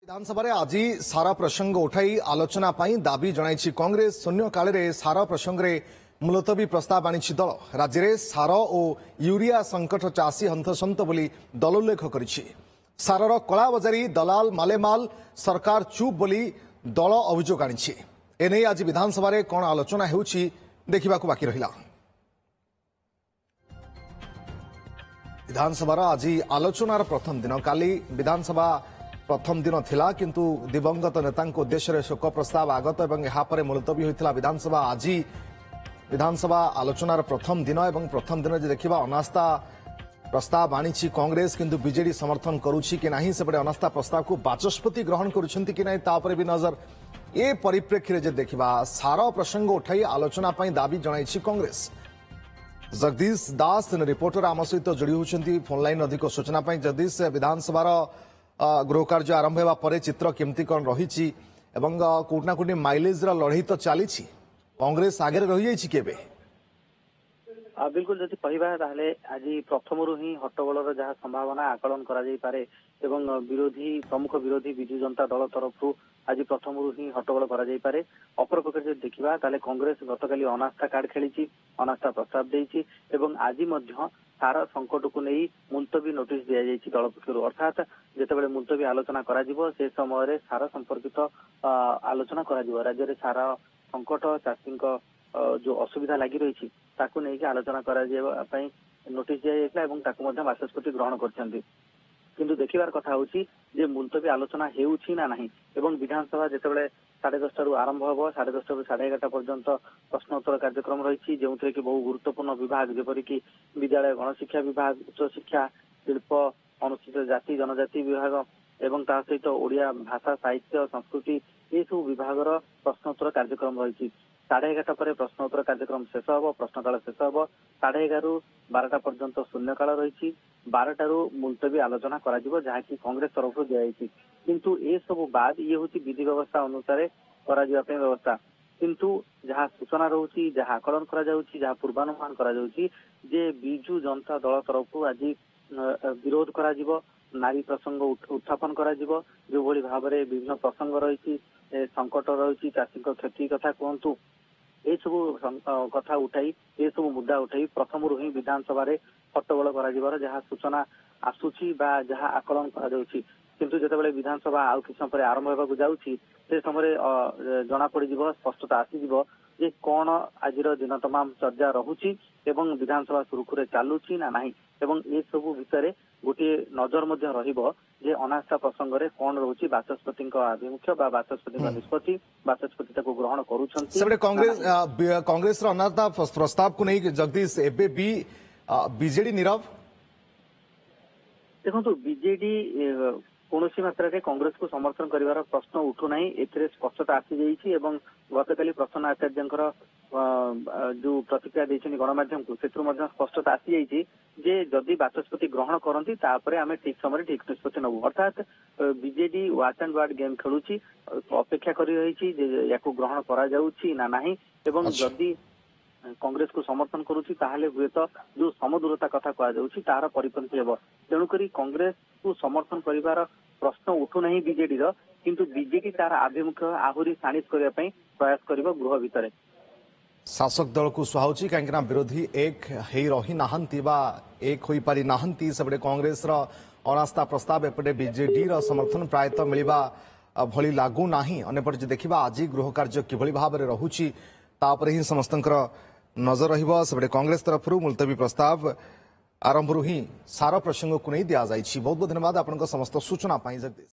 विधानसभा आज सारा प्रसंग उठाई आलोचना दाबी जनाई कांग्रेस शून्य काल सारा प्रसंग में मुलतवी प्रस्ताव आनी दल राज्य में सार और यूरिया संकट चाषी हंतसंत बोली दल उल्लेख कर सारर कलाबजारी दलाल मालेमाल सरकार चुप बोली दल अभियोग आनी एने आज विधानसभा में कौन आलोचना होउछि देखा बाकी रहा। विधानसभा आज आलोचनार प्रथम दिन काली विधानसभा प्रथम दिन थिला किंतु दिवंगत नेता उद्देश्य शोक प्रस्ताव आगत और यापर मुलतवी होता विधानसभा आज विधानसभा आलोचनार प्रथम दिन और प्रथम दिन देखा अनास्था प्रस्ताव आनी कांग्रेस किंतु बीजेडी समर्थन करुच्ची कि नहीं सेपटे अनास्था प्रस्ताव को बाचस्पति ग्रहण करुछंती कि नहीं तापर भी नजर ए परिप्रेक्षी जे देखा सार प्रसंग उठाई आलोचना दाबी जनाई कांग्रेस। जगदीश दास रिपोर्टर आम सहित जोड़ी होती फोन लाइन अधिक सूचना जगदीश विधानसभार गृह कार्य आरंभ होगा पर चित्र केमती कौन रही कोटना कोटी माइलेज लड़ई तो चली कांग्रेस आगे रही जाए बिल्कुल जदि कहवा आज प्रथम ही हट्टगोल जहाँ संभावना आकलन करे विरोधी प्रमुख विरोधी विजु जनता दल तरफ आज प्रथम ही हट्टगोल करे अपरपक्ष जब देखा कांग्रेस गतकाली अनास्था कार्ड खेली अनास्था प्रस्ताव देती आज सारा संकट को नहीं मुलतवी नोटिस दि जाइए दल पक्ष अर्थात जितेबाला मुलतवी आलोचना से समय सारा संपर्कित आलोचना राज्य में सारा संकट चाषी जो असुविधा लगी रही नहीं आलोचना नोटिस दि जाता बाचस्पति ग्रहण कर किंतु देखिबार कथा होची जे मुलतवी आलोचना हेउछि ना नहीं एवं विधानसभा जितेबाला 10:30 रु आरंभ हो 10:30 रु 11:30 पर्यंत प्रश्नोत्तर कार्यक्रम रही जो कि बहु गुरुत्वपूर्ण विभाग जेपरिक विद्यालय गणशिक्षा विभाग उच्च शिक्षा शिल्प अनुसूचित जाति जनजाति विभाग एवं ता सहित ओडिया भाषा साहित्य संस्कृति ये सब विभाग प्रश्नोत्तर कार्यक्रम रही 11:30 पर प्रश्नोत्तर कार्यक्रम शेष हम प्रश्नकाल शेष हम 11:30 रु 12टा पर्यंत शून्यकाल रही 12टा रु मुलतवी आलोचना जहाँ की कांग्रेस तरफ दिखाई किंतु ए सब बाद ये हूँ विधि व्यवस्था अनुसार व्यवस्था किंतु जहाँ सूचना रोचे जहाँ आकलन करा पूर्वानुमान करा जे बिजु जनता दल तरफ आज विरोध करा नारी प्रसंग उत्थापन करा जो भली भाव में विभिन्न प्रसंग रही संकट रही चाषी क्षति कथा कहतु ये सब कथा उठाई ये सब मुद्दा उठाई प्रथम ही विधानसभा हट्टगोल कर जहाँ सूचना आसूची जहाँ आकलन कर किंतु जितेबाला विधानसभा आउ कि समय आरंभ होगा जाऊँगी से समय जना पड़ स्पष्टता आसीज जे कौन आज दिन तमाम चर्चा रहुची एवं विधानसभा सुरुखुरे चलुची ना नहीं एवं ये सब भितर गोटे नजर मध्य रहिबो जे अनास्था प्रसंग रे कौन रोची बाचस्पति आभिमुख्य बाचस्पति निष्पत्ति बाचस्पति ताको ग्रहण करूछंती सेबडे कांग्रेस अनास्था प्रस्ताव को नहीं जगदीश एबे भी बीजेडी नीरव देखो बीजेडी कौन मात्रा कांग्रेस को समर्थन कर प्रश्न उठुना ए स्पष्टता आसी जाइए गतकाली प्रसन्न आचार्य जो प्रतिक्रिया देते गणमाध्यम को स्पष्टता आसी जाइए जे जदि बाचस्पति ग्रहण करती आम ठीक समय ठीक निष्पत्ति नबू अर्थात BJD watch and wait game खेलुची अपेक्षा कर रही या ग्रहण करा जदि कांग्रेस को समर्थन करुच्ची हुए तो जो समदूरता कथा कहुच्छी तार परिपंथी हे तेणुक कांग्रेस को समर्थन कर प्रश्न उठुना बीजेडी किंतु बीजेडी तार आभिमुख्य आहरी शाणित करने प्रयास कर गृह भितर शासक दल को सुहाउची कहीं विरोधी एक ही रही नाहंती बा एक होई पारी नाहंती सेपटे कांग्रेस अनास्था प्रस्ताव एपटे बीजेडी समर्थन प्रायतः मिलवा भली लागू नाही अन्यपटे देखा आज गृह कार्य किभली भाव में रहुची तापर ही समस्त नजर रहिबो सेपटे कांग्रेस तरफ मुलतवी प्रस्ताव आरंभ ही सारा प्रसंग को नहीं दि जाइए। बहुत बहुत धन्यवाद आपन समस्त सूचना जगदीश।